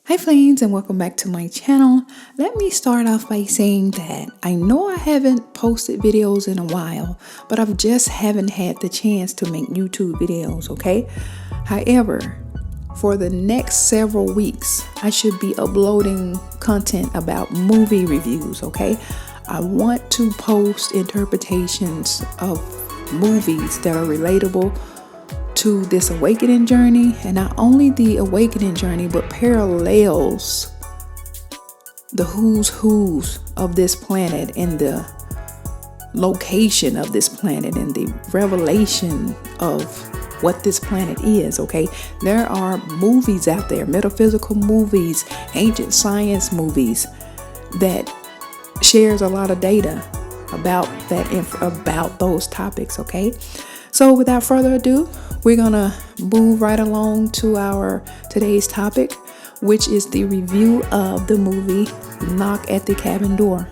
Hi friends, and welcome back to my channel. Let me start off by saying that I know I haven't posted videos in a while, but I've just haven't had the chance to make YouTube videos, okay? However, for the next several weeks, I should be uploading content about movie reviews, okay? I want to post interpretations of movies that are relatable to this awakening journey, and not only the awakening journey but parallels the who's of this planet and the location of this planet and the revelation of what this planet is. Okay, there are movies out there, metaphysical movies, ancient science movies, that shares a lot of data about about those topics. Okay, so without further ado, we're gonna move right along to our today's topic, which is the review of the movie Knock at the Cabin Door.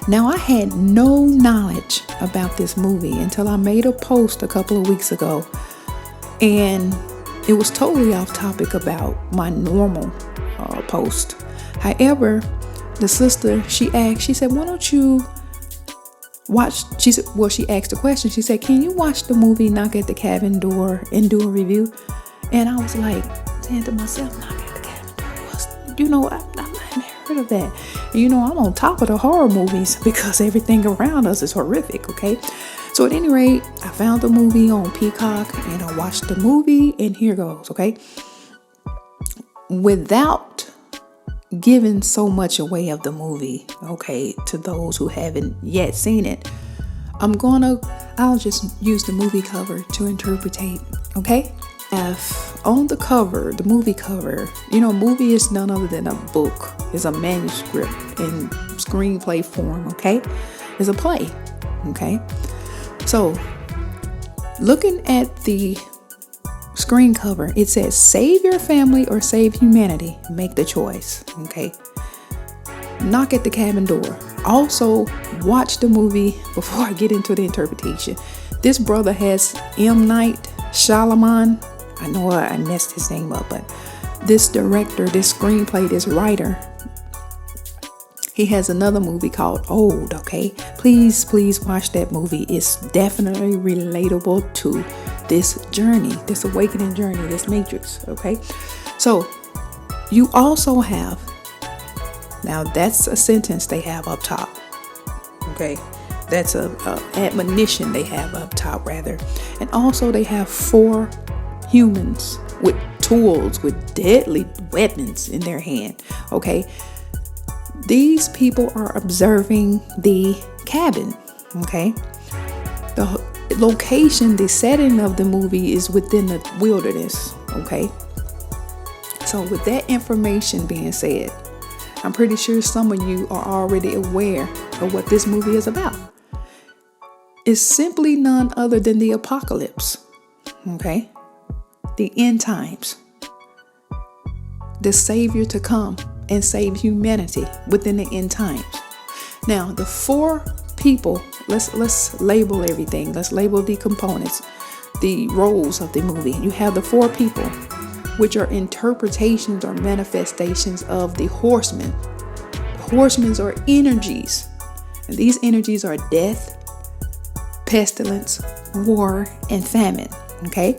Now, I had no knowledge about this movie until I made a post a couple of weeks ago, and it was totally off topic about my normal post. However, the sister, she said, why don't you watch, she asked a question. She said, can you watch the movie Knock at the Cabin Door and do a review? And I was like, saying to myself, Knock at the Cabin Door, I've not heard of that. And I'm on top of the horror movies because everything around us is horrific, okay? So at any rate, I found the movie on Peacock and I watched the movie, and here goes, okay? Without giving so much away of the movie, okay, to those who haven't yet seen it, I'll just use the movie cover to interpretate, okay? If on the cover, the movie cover, movie is none other than a book. It's a manuscript in screenplay form, okay? It's a play, okay? So, looking at the screen cover, it says, save your family or save humanity. Make the choice, okay? Knock at the Cabin Door. Also, watch the movie before I get into the interpretation. This brother has M. Night Shyamalan. I know I messed his name up, but this director, this screenplay, this writer, he has another movie called Old, okay? Please watch that movie. It's definitely relatable to this journey, this awakening journey, this matrix, okay? So you also have, now that's a sentence they have up top, okay? That's a admonition they have up top, rather. And also they have 4 humans with tools, with deadly weapons in their hand, okay? These people are observing the cabin, okay? The location, the setting of the movie is within the wilderness, okay? So with that information being said, I'm pretty sure some of you are already aware of what this movie is about. It's simply none other than the apocalypse, okay? The end times. The Savior to come and save humanity within the end times. Now, the 4 people, let's label everything. Let's label the components, the roles of the movie. You have the 4 people, which are interpretations or manifestations of the horsemen. The horsemen are energies, and these energies are death, pestilence, war, and famine, okay?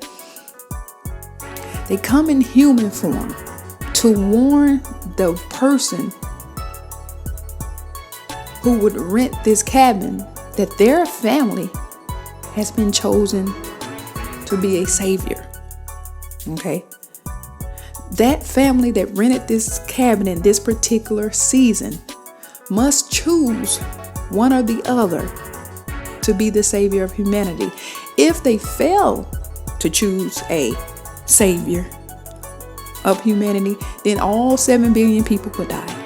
They come in human form to warn the person who would rent this cabin that their family has been chosen to be a savior, okay? That family that rented this cabin in this particular season must choose one or the other to be the savior of humanity. If they fail to choose a savior of humanity, then all 7 billion people would die.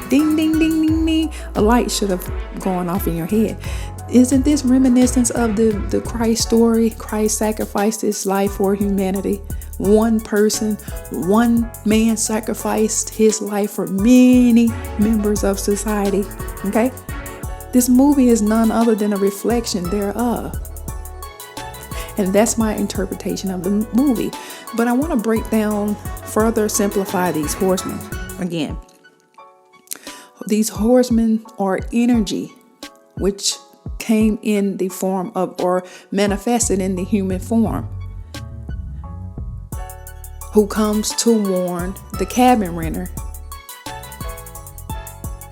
Ding, ding, ding, ding, ding. A light should have gone off in your head. Isn't this reminiscence of the Christ story? Christ sacrificed his life for humanity. One person, one man sacrificed his life for many members of society. Okay? This movie is none other than a reflection thereof. And that's my interpretation of the movie. But I want to break down, further simplify these horsemen again. These horsemen are energy, which came in the form of, or manifested in the human form, who comes to warn the cabin renter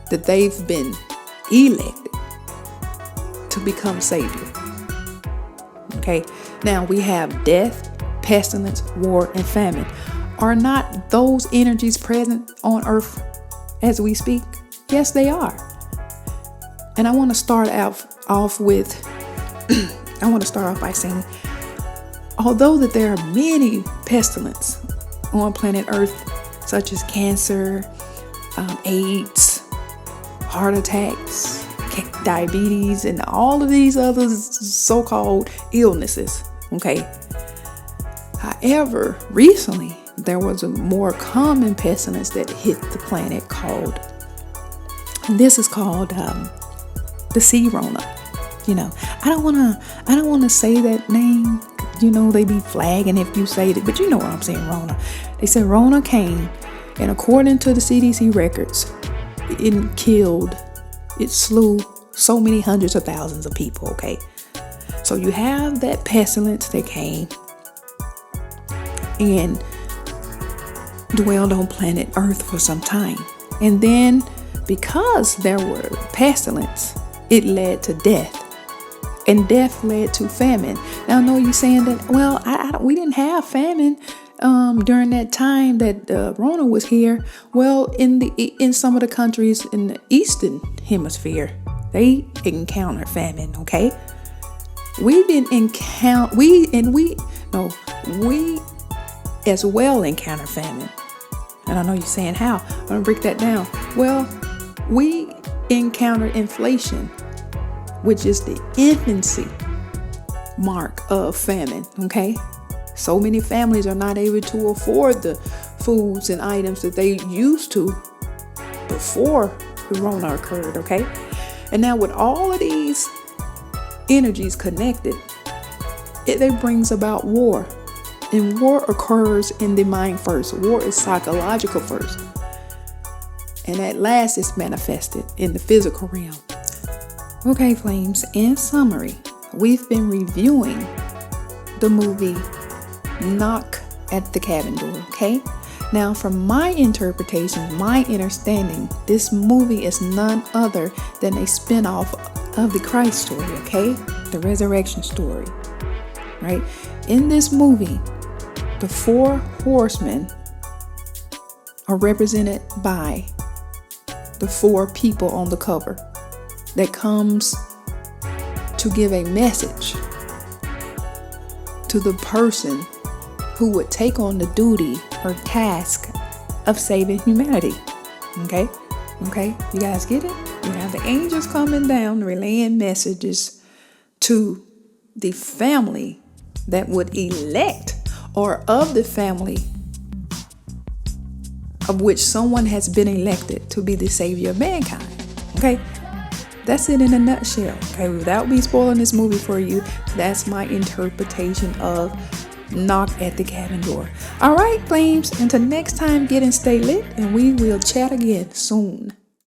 that they've been elected to become savior. Okay, now we have death, pestilence, war, and famine. Are not those energies present on earth as we speak? Yes, they are. And I want to start off with, I want to start off by saying, although that there are many pestilence on planet Earth, such as cancer, AIDS, heart attacks, diabetes, and all of these other so-called illnesses, okay? However, recently, there was a more common pestilence that hit the planet called, this is called the sea Rona. You know, I don't want to say that name. You know, they be flagging if you say it, but you know what I'm saying, Rona. They said Rona came, and according to the CDC records, it slew so many hundreds of thousands of people, okay? So you have that pestilence that came and dwelled on planet Earth for some time. And then because there were pestilence, it led to death. And death led to famine. Now, I know you're saying that, well, we didn't have famine during that time that Rona was here. Well, in some of the countries in the Eastern Hemisphere, they encountered famine, okay? We didn't encounter, we as well encounter famine. And I know you're saying how. I'm going to break that down. Well, we encountered inflation, which is the infancy mark of famine, okay? So many families are not able to afford the foods and items that they used to before the Rona occurred, okay? And now with all of these energies connected, it brings about war. And war occurs in the mind first. War is psychological first. And at last it's manifested in the physical realm. Okay, Flames, in summary, we've been reviewing the movie Knock at the Cabin Door, okay? Now, from my interpretation, my understanding, this movie is none other than a spin-off of the Christ story, okay? The resurrection story, right? In this movie, the four horsemen are represented by the four people on the cover that comes to give a message to the person who would take on the duty or task of saving humanity. Okay? You guys get it? You have the angels coming down, relaying messages to the family that would elect, or of the family of which someone has been elected to be the savior of mankind. Okay? That's it in a nutshell. Okay, without me spoiling this movie for you, that's my interpretation of Knock at the Cabin Door. All right, Flames, until next time, get and stay lit, and we will chat again soon.